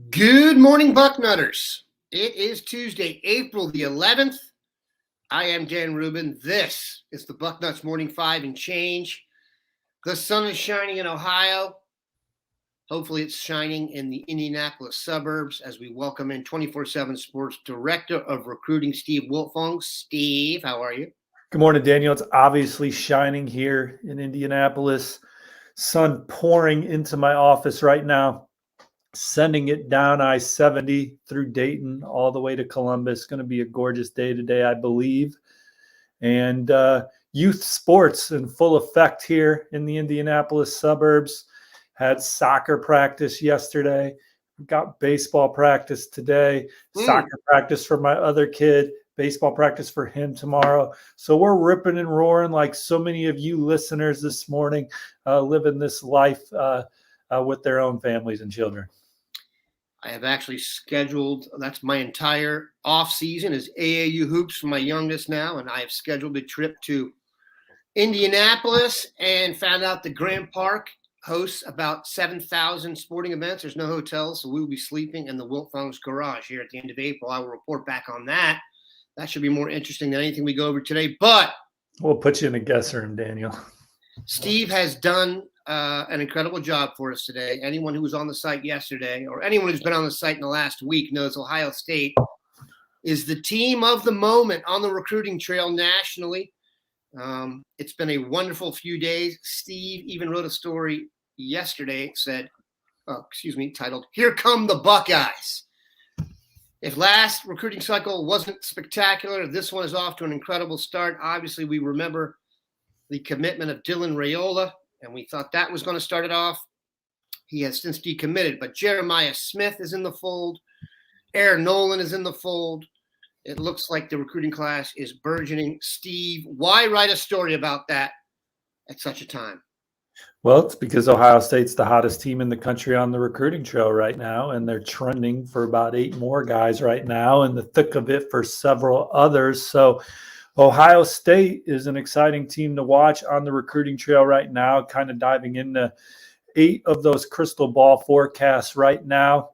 Good morning, Bucknutters. It is Tuesday, April the 11th. I am Dan Rubin. This is the Bucknuts Morning 5 and change. The sun is shining in Ohio. Hopefully it's shining in the Indianapolis suburbs as we welcome in 24/7 Sports Director of Recruiting, Steve Wiltfong. Steve, how are you? Good morning, Daniel. It's obviously shining here in Indianapolis. Sun pouring into my office right now, sending it down I-70 through Dayton all the way to Columbus. Going to be a gorgeous day today, I believe. And youth sports in full effect here in the Indianapolis suburbs. Had soccer practice yesterday. Got baseball practice today. Soccer practice for my other kid. Baseball practice for him tomorrow. So we're ripping and roaring like so many of you listeners this morning, living this life with their own families and children. I have actually scheduled, that's my entire off season is AAU hoops for my youngest now, and I have scheduled a trip to Indianapolis and found out the Grant Park hosts about 7,000 sporting events. There's no hotels, so we will be sleeping in the Wiltfong's garage here at the end of April. I will report back on that. That should be more interesting than anything we go over today, but we'll put you in a guest room, Daniel. Steve has done an incredible job for us today. Anyone who was on the site yesterday or anyone who's been on the site in the last week knows Ohio State is the team of the moment on the recruiting trail nationally. It's been a wonderful few days. Steve even wrote a story yesterday titled, "Here Come the Buckeyes." If last recruiting cycle wasn't spectacular, this one is off to an incredible start. Obviously, we remember the commitment of Dylan Raiola, and we thought that was going to start it off. He has since decommitted, but Jeremiah Smith is in the fold. Aaron Nolan is in the fold. It looks like the recruiting class is burgeoning. Steve, why write a story about that at such a time? Well, it's because Ohio State's the hottest team in the country on the recruiting trail right now, and they're trending for about 8 more guys right now, in the thick of it for several others. So Ohio State is an exciting team to watch on the recruiting trail right now, kind of diving into 8 of those crystal ball forecasts right now.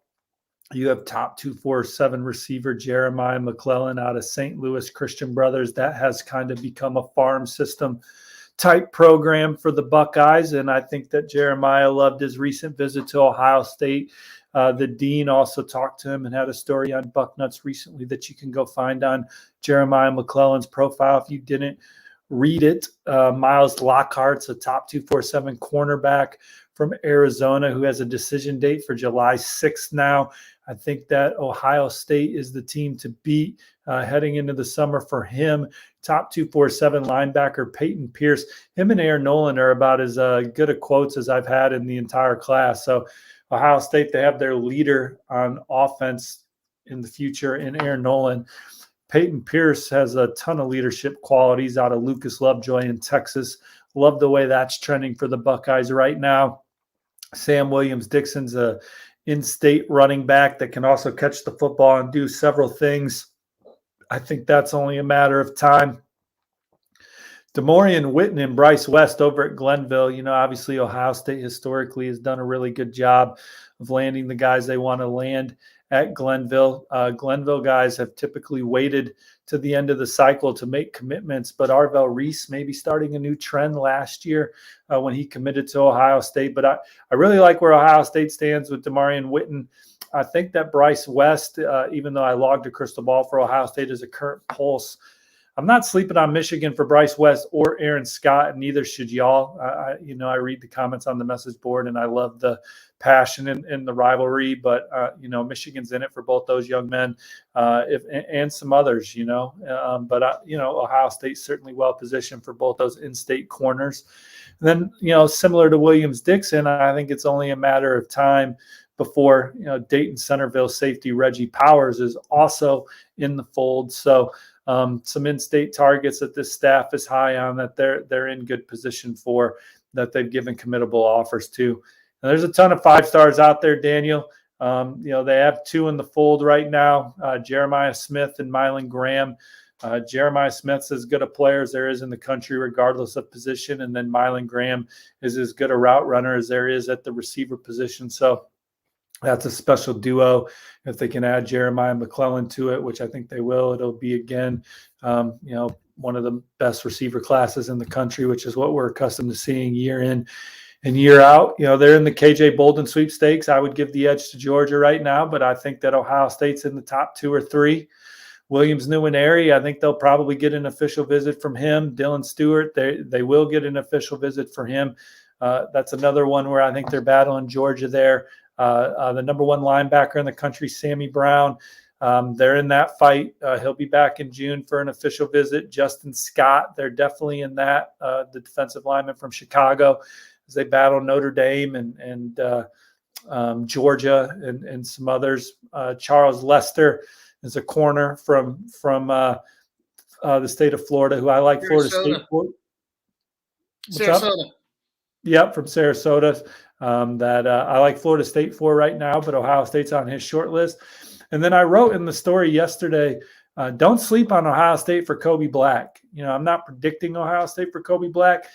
You have top 247 receiver Jeremiah McClellan out of St. Louis Christian Brothers. That has kind of become a farm system type program for the Buckeyes, and I think that Jeremiah loved his recent visit to Ohio State. The dean also talked to him and had a story on Bucknuts recently that you can go find on Jeremiah McClellan's profile if you didn't read it. Miles Lockhart's a top 247 cornerback from Arizona who has a decision date for July 6th now. I think that Ohio State is the team to beat heading into the summer for him. Top 247 linebacker Peyton Pierce. Him and Aaron Nolan are about as good a quotes as I've had in the entire class. So Ohio State, they have their leader on offense in the future in Aaron Nolan. Peyton Pierce has a ton of leadership qualities out of Lucas Lovejoy in Texas. Love the way that's trending for the Buckeyes right now. Sam Williams-Dixon's a in-state running back that can also catch the football and do several things. I think that's only a matter of time. Demorian Witten and Bryce West over at Glenville. You know, obviously Ohio State historically has done a really good job of landing the guys they want to land at Glenville. Glenville guys have typically waited to the end of the cycle to make commitments, but Arvell Reese may be starting a new trend last year when he committed to Ohio State. But I really like where Ohio State stands with Demorian Witten. I think that Bryce West, even though I logged a crystal ball for Ohio State as a current pulse, I'm not sleeping on Michigan for Bryce West or Aaron Scott, and neither should y'all. I read the comments on the message board, and I love the passion and the rivalry. But Michigan's in it for both those young men, and some others. Ohio State's certainly well positioned for both those in-state corners. And then similar to Williams-Dixon, I think it's only a matter of time before Dayton Centerville safety Reggie Powers is also in the fold. So some in-state targets that this staff is high on, that they're in good position for, that they've given committable offers to. And there's a ton of 5-stars out there, Daniel. They have 2 in the fold right now, Jeremiah Smith and Mylan Graham. Jeremiah Smith's as good a player as there is in the country, regardless of position. And then Mylan Graham is as good a route runner as there is at the receiver position. So That's a special duo. If they can add Jeremiah McClellan to it, which I think they will, it'll be again, one of the best receiver classes in the country, which is what we're accustomed to seeing year in and year out. They're in the KJ Bolden sweepstakes. I would give the edge to Georgia right now, but I think that Ohio State's in the top 2 or 3. Williams, Nwaneri, I think they'll probably get an official visit from him. Dylan Stewart, they will get an official visit for him. That's another one where I think they're battling Georgia there. The number 1 linebacker in the country, Sammy Brown. They're in that fight. He'll be back in June for an official visit. Justin Scott, they're definitely in that. The defensive lineman from Chicago, as they battle Notre Dame and Georgia and some others. Charles Lester is a corner from the state of Florida, who I like. Sarasota. Florida State. What's Sarasota. Up? Yep, from Sarasota. That I like Florida State for right now, but Ohio State's on his short list. And then I wrote in the story yesterday, don't sleep on Ohio State for Kobe Black. I'm not predicting Ohio State for Kobe Black.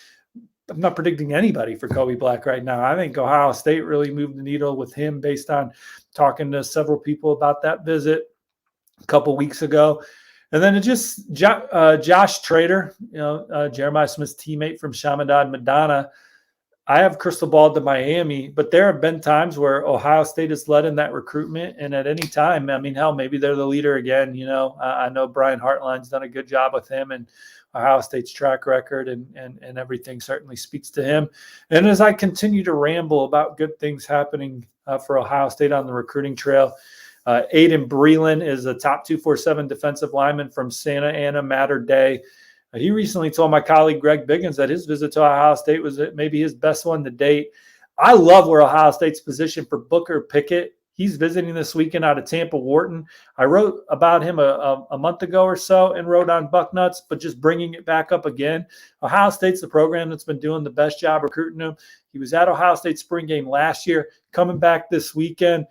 I'm not predicting anybody for Kobe Black right now. I think Ohio State really moved the needle with him based on talking to several people about that visit a couple weeks ago. And then it just Josh Trader, Jeremiah Smith's teammate from Chaminade Madonna. I have crystal balled to Miami, but there have been times where Ohio State has led in that recruitment. And at any time, maybe they're the leader again. I know Brian Hartline's done a good job with him, and Ohio State's track record and everything certainly speaks to him. And as I continue to ramble about good things happening for Ohio State on the recruiting trail, Aiden Breland is a top 247 defensive lineman from Santa Ana Mater Dei. He recently told my colleague Greg Biggins that his visit to Ohio State was maybe his best one to date. I love where Ohio State's positioned for Booker Pickett. He's visiting this weekend out of Tampa Wharton. I wrote about him a month ago or so and wrote on Bucknuts, but just bringing it back up again. Ohio State's the program that's been doing the best job recruiting him. He was at Ohio State spring game last year, coming back this weekend.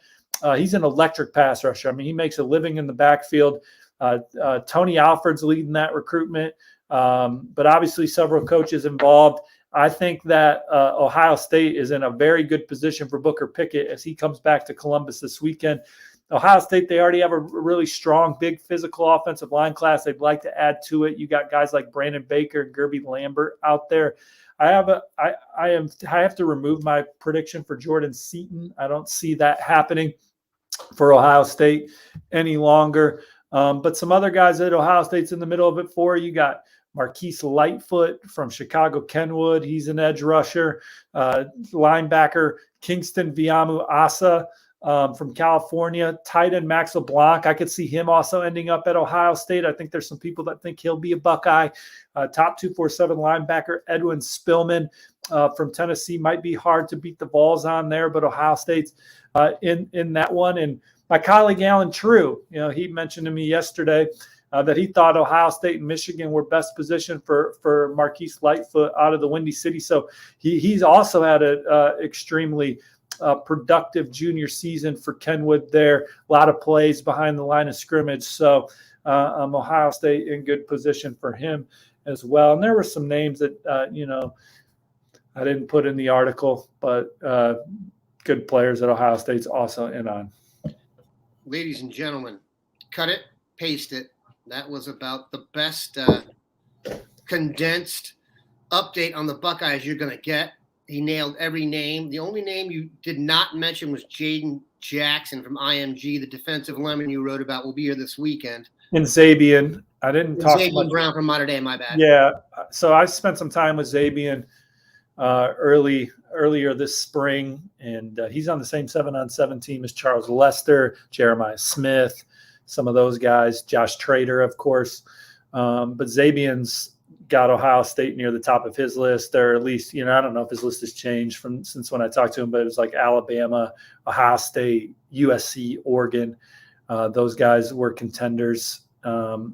He's an electric pass rusher. He makes a living in the backfield. Tony Alford's leading that recruitment. But obviously several coaches involved. I think that Ohio State is in a very good position for Booker Pickett as he comes back to Columbus this weekend. Ohio State, they already have a really strong, big physical offensive line class. They'd like to add to it. You got guys like Brandon Baker and Gerby Lambert out there. I have to remove my prediction for Jordan Seaton. I don't see that happening for Ohio State any longer. But some other guys at Ohio State's in the middle of it for. You got Marquise Lightfoot from Chicago Kenwood. He's an edge rusher. Linebacker Kingston Viamu Asa from California. Tight end Max LeBlanc. I could see him also ending up at Ohio State. I think there's some people that think he'll be a Buckeye. Top 247 linebacker Edwin Spillman from Tennessee. Might be hard to beat the Vols on there, but Ohio State's in that one. And my colleague Alan True, he mentioned to me yesterday that he thought Ohio State and Michigan were best positioned for Marquise Lightfoot out of the Windy City. So he's also had an extremely productive junior season for Kenwood there. A lot of plays behind the line of scrimmage. So Ohio State in good position for him as well. And there were some names that, I didn't put in the article, but good players that Ohio State's also in on. Ladies and gentlemen, cut it, paste it. That was about the best condensed update on the Buckeyes you're going to get. He nailed every name. The only name you did not mention was Jaden Jackson from IMG, the defensive lineman you wrote about will be here this weekend. And Zabian. I didn't talk Zabian much. Brown from Mater Dei, my bad. Yeah. So I spent some time with Zabian earlier this spring, and he's on the same 7-on-7 team as Charles Lester, Jeremiah Smith, some of those guys, Josh Trader, of course. But Zabian's got Ohio State near the top of his list, or at least, I don't know if his list has changed since when I talked to him, but it was like Alabama, Ohio State, USC, Oregon. Those guys were contenders. With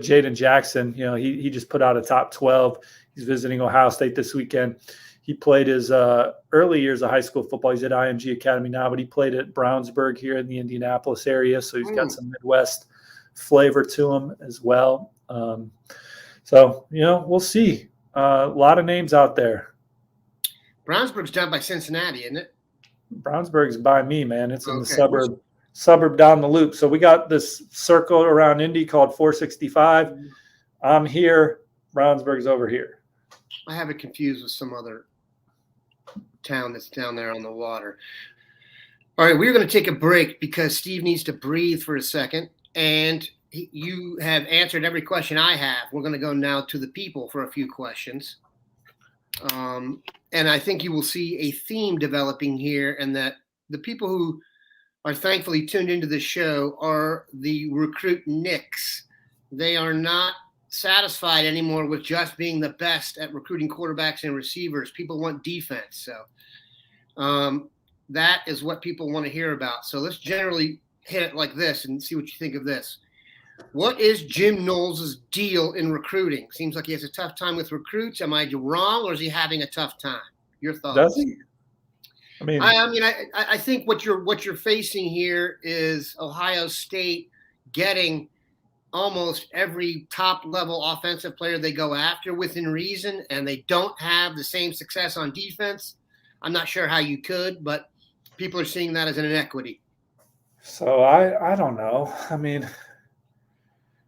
Jaden Jackson, he just put out a top 12. He's visiting Ohio State this weekend. He played his early years of high school football. He's at IMG Academy now, but he played at Brownsburg here in the Indianapolis area. So he's got some Midwest flavor to him as well. We'll see. A lot of names out there. Brownsburg's down by Cincinnati, isn't it? Brownsburg's by me, man. It's in the Okay. suburb down the loop. So we got this circle around Indy called 465. I'm here. Brownsburg's over here. I have it confused with some other town that's down there on the water. All right, we're going to take a break because Steve needs to breathe for a second. And you have answered every question I have. We're going to go now to the people for a few questions. And I think you will see a theme developing here, and that the people who are thankfully tuned into the show are the recruit nicks. They are not satisfied anymore with just being the best at recruiting quarterbacks and receivers. People want defense. So that is what people want to hear about. So let's generally hit it like this and see what you think of this. What is Jim Knowles' deal in recruiting? Seems like he has a tough time with recruits. Am I wrong, or is he having a tough time? Your thoughts? Does he? I think what you're facing here is Ohio State getting almost every top level offensive player they go after within reason, and they don't have the same success on defense. I'm not sure how you could, but people are seeing that as an inequity. So I don't know. I mean,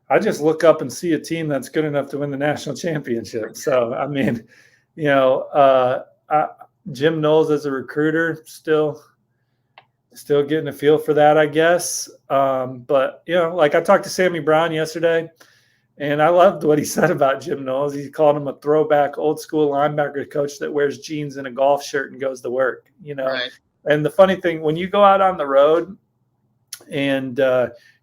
I just look up and see a team that's good enough to win the national championship. So, I mean, Jim Knowles as a recruiter, still getting a feel for that, I guess. But, like I talked to Sammy Brown yesterday, and I loved what he said about Jim Knowles. He called him a throwback old school linebacker coach that wears jeans and a golf shirt and goes to work, Right. And the funny thing, when you go out on the road and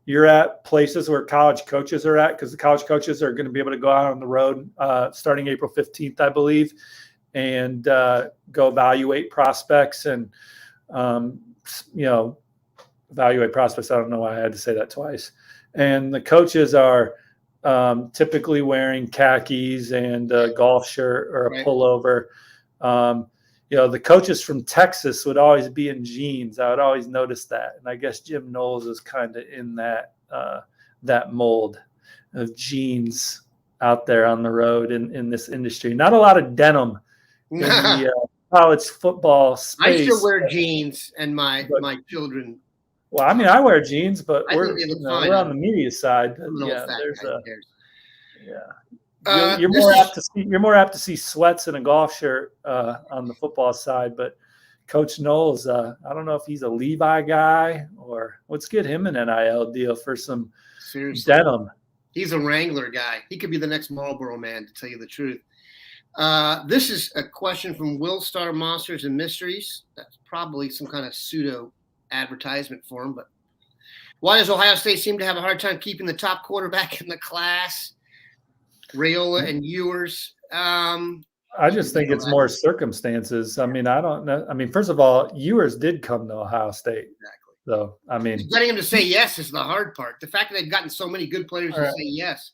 you're at places where college coaches are at, because the college coaches are going to be able to go out on the road starting April 15th, I believe, and go evaluate prospects and, evaluate prospects. I don't know why I had to say that twice. And the coaches are typically wearing khakis and a golf shirt or a pullover. The coaches from Texas would always be in jeans. I would always notice that. And I guess Jim Knowles is kind of in that mold of jeans out there on the road in this industry. Not a lot of denim in the college football space. I still wear jeans, and my children. Well, I mean, I wear jeans, but we're on the media side. You're more apt to see sweats and a golf shirt on the football side, but Coach Knowles, I don't know if he's a Levi guy or let's get him an NIL deal for some denim. He's a Wrangler guy. He could be the next Marlboro man, to tell you the truth. This is a question from Will Star Monsters and Mysteries. That's probably some kind of pseudo advertisement for him. But why does Ohio State seem to have a hard time keeping the top quarterback in the class? Raiola and Ewers. I just think it's more circumstances. I mean, I don't know. I mean, first of all, Ewers did come to Ohio State. Exactly. So, I mean, getting him to say yes is the hard part. The fact that they've gotten so many good players to say yes.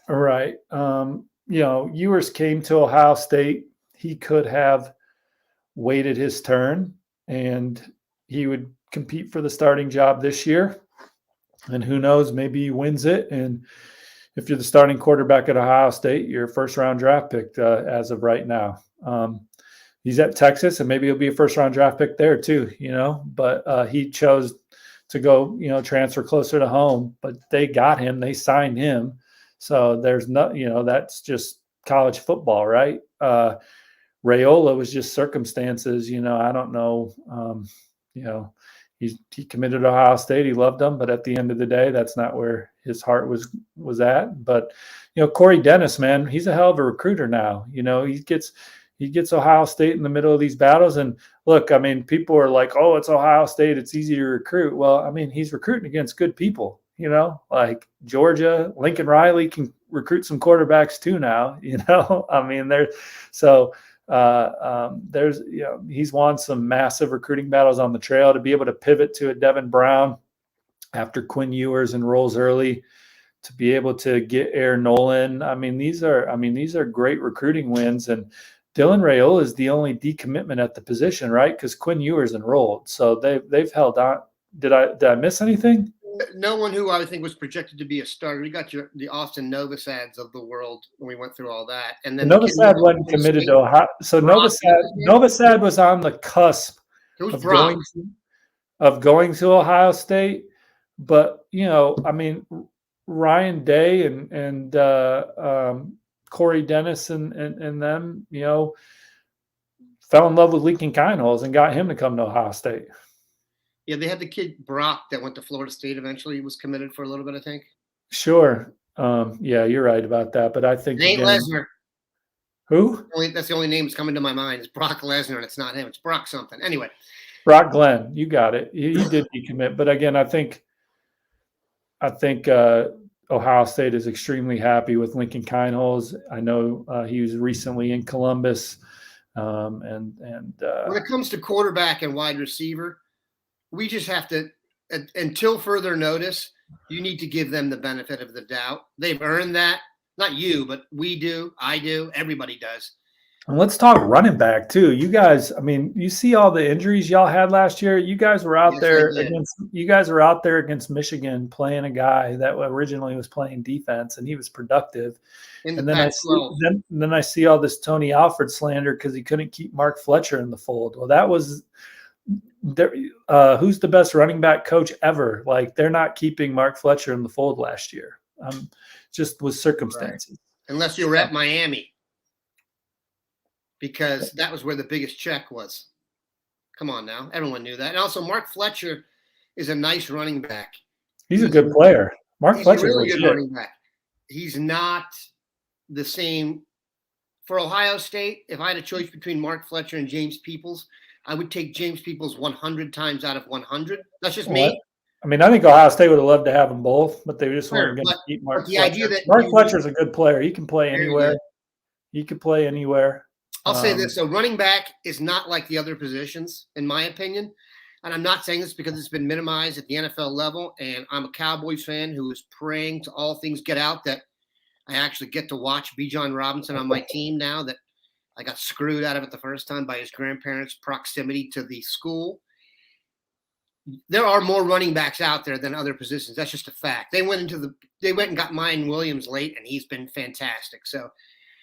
All right. Ewers came to Ohio State. He could have waited his turn, and he would compete for the starting job this year. And who knows, maybe he wins it. And if you're the starting quarterback at Ohio State, you're a first-round draft pick as of right now. He's at Texas, and maybe he'll be a first-round draft pick there too, But he chose to go, transfer closer to home. But they got him. They signed him. So there's no, that's just college football, right? Raiola was just circumstances. I don't know. He committed to Ohio State. He loved them, but at the end of the day, that's not where his heart was at. But Corey Dennis, man, he's a hell of a recruiter now. He gets Ohio State in the middle of these battles. And look, I mean, people are like, "Oh, it's Ohio State. It's easy to recruit." Well, I mean, he's recruiting against good people. Like Georgia, Lincoln Riley can recruit some quarterbacks too now. I mean, he's won some massive recruiting battles on the trail to be able to pivot to a Devin Brown after Quinn Ewers enrolls early, to be able to get Aaron Nolan. I mean, these are great recruiting wins. And Dylan Raiola is the only decommitment at the position, right? Because Quinn Ewers enrolled, so they've held on. Did I miss anything? no one who I would think was projected to be a starter. You got the Austin Novosads of the world when we went through all that, and then Novosad wasn't committed to Ohio. So Novosad was on the cusp of going to Ohio State, but I mean, Ryan Day and Corey Dennis and them, fell in love with Lincoln Knowles and got him to come to Ohio State. Yeah, they had the kid Brock that went to Florida State eventually. He was committed for a little bit, I think. Sure. Yeah, you're right about that. But I think it ain't Lesnar. Who? That's the only name that's coming to my mind is Brock Lesnar, and it's not him. It's Brock something. Anyway. Brock Glenn. You got it. He did decommit. But again, I think Ohio State is extremely happy with Lincoln Knowles. I know he was recently in Columbus. When it comes to quarterback and wide receiver, we just have to, until further notice, you need to give them the benefit of the doubt. They've earned that. Not you, but we do. I do. Everybody does. And let's talk running back too. You guys, I mean, you see all the injuries y'all had last year. You guys were out there against Michigan playing a guy that originally was playing defense, and he was productive. And then I see all this Tony Alford slander because he couldn't keep Mark Fletcher in the fold. Well, that was who's the best running back coach ever? Like, they're not keeping Mark Fletcher in the fold last year. Just with circumstances. Right. Unless you were at Miami. Because that was where the biggest check was. Come on now. Everyone knew that. And also, Mark Fletcher is a nice running back. He's a good player. Mark Fletcher is a really good running back. He's not the same. For Ohio State, if I had a choice between Mark Fletcher and James Peoples, I would take James Peoples 100 times out of 100. That's just me. I mean, I think Ohio State would have loved to have them both, but they just weren't going to keep Mark Fletcher. Mark Fletcher's a good player. He can play anywhere. He could play anywhere. I'll say this. So running back is not like the other positions, in my opinion. And I'm not saying this because it's been minimized at the NFL level. And I'm a Cowboys fan who is praying to all things get out that I actually get to watch Bijan Robinson on my team now that I got screwed out of it the first time by his grandparents' proximity to the school. There are more running backs out there than other positions. That's just a fact. They went and got Mayan Williams late, and he's been fantastic. So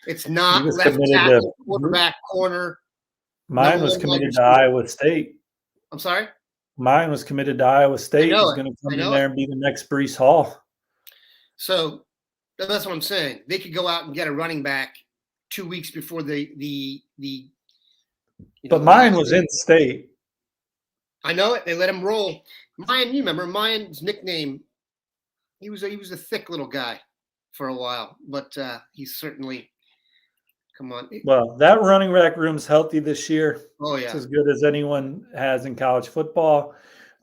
it's not left tackle, quarterback, corner. Mine was committed to Iowa State. I'm sorry? Mine was committed to Iowa State. He's going to come in there and be the next Breece Hall. So that's what I'm saying. They could go out and get a running back 2 weeks before But mine was in state. I know it. They let him roll. Mayan, you remember Mayan's nickname? He was a thick little guy for a while, but he's certainly. Come on. Well, that running back room's healthy this year. Oh yeah, it's as good as anyone has in college football.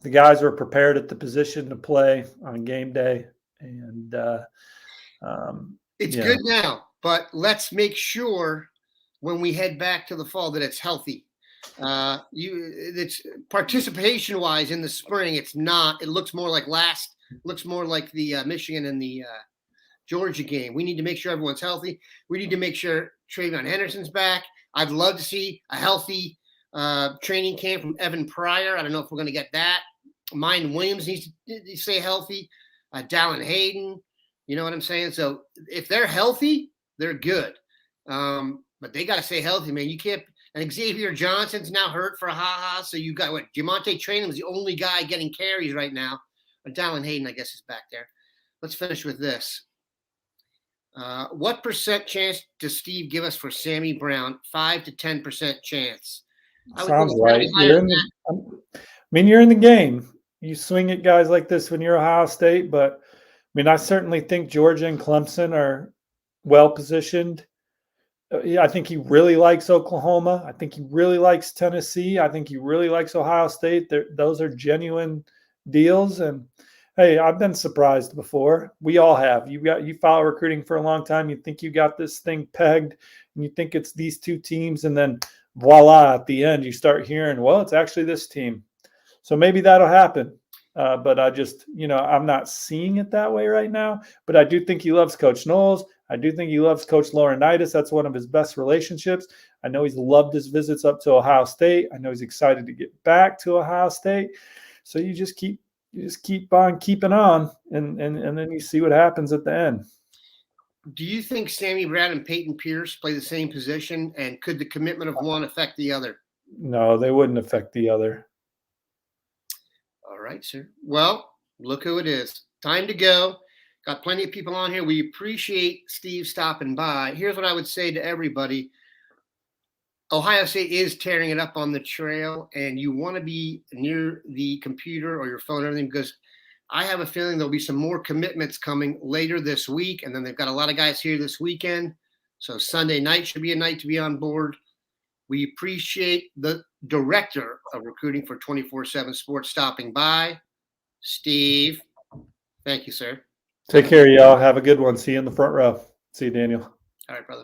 The guys were prepared at the position to play on game day, and it's good now. But let's make sure when we head back to the fall that it's healthy. It's participation wise in the spring. It's not. It looks more like the Michigan and the Georgia game. We need to make sure everyone's healthy. We need to make sure Travion Henderson's back. I'd love to see a healthy training camp from Evan Pryor. I don't know if we're going to get that. Mayan Williams needs to stay healthy. Dallin Hayden. You know what I'm saying? So if they're healthy, they're good. But they got to stay healthy, man. You can't. And Xavier Johnson's now hurt for so you got what? Jamonte Trainum's the only guy getting carries right now. Dallin Hayden, I guess, is back there. Let's finish with this. What % chance does Steve give us for Sammy Brown? 5 to 10% chance. Sounds right. You're in the game. You swing at guys like this when you're Ohio State, but I mean, I certainly think Georgia and Clemson are well positioned. I think he really likes Oklahoma. I think he really likes Tennessee. I think he really likes Ohio State. Those are genuine deals. And hey, I've been surprised before. We all have. You follow recruiting for a long time. You think you got this thing pegged, and you think it's these two teams, and then voila, at the end you start hearing, well, it's actually this team. So maybe that'll happen. But I just, I'm not seeing it that way right now. But I do think he loves Coach Knowles. I do think he loves Coach Laurinaitis. That's one of his best relationships. I know he's loved his visits up to Ohio State. I know he's excited to get back to Ohio State. So you just keep you just keep on keeping on, and then you see what happens at the end. Do you think Sammy Brown and Peyton Pierce play the same position, and could the commitment of one affect the other? No, they wouldn't affect the other. All right, sir. Well, look who it is. Time to go. Got plenty of people on here. We appreciate Steve stopping by. Here's what I would say to everybody. Ohio State is tearing it up on the trail, and you want to be near the computer or your phone or everything, because I have a feeling there'll be some more commitments coming later this week, and then they've got a lot of guys here this weekend. So Sunday night should be a night to be on board. We appreciate the director of recruiting for 24/7 Sports stopping by, Steve. Thank you, sir. Take care, y'all. Have a good one. See you in the front row. See you, Daniel. All right, brother.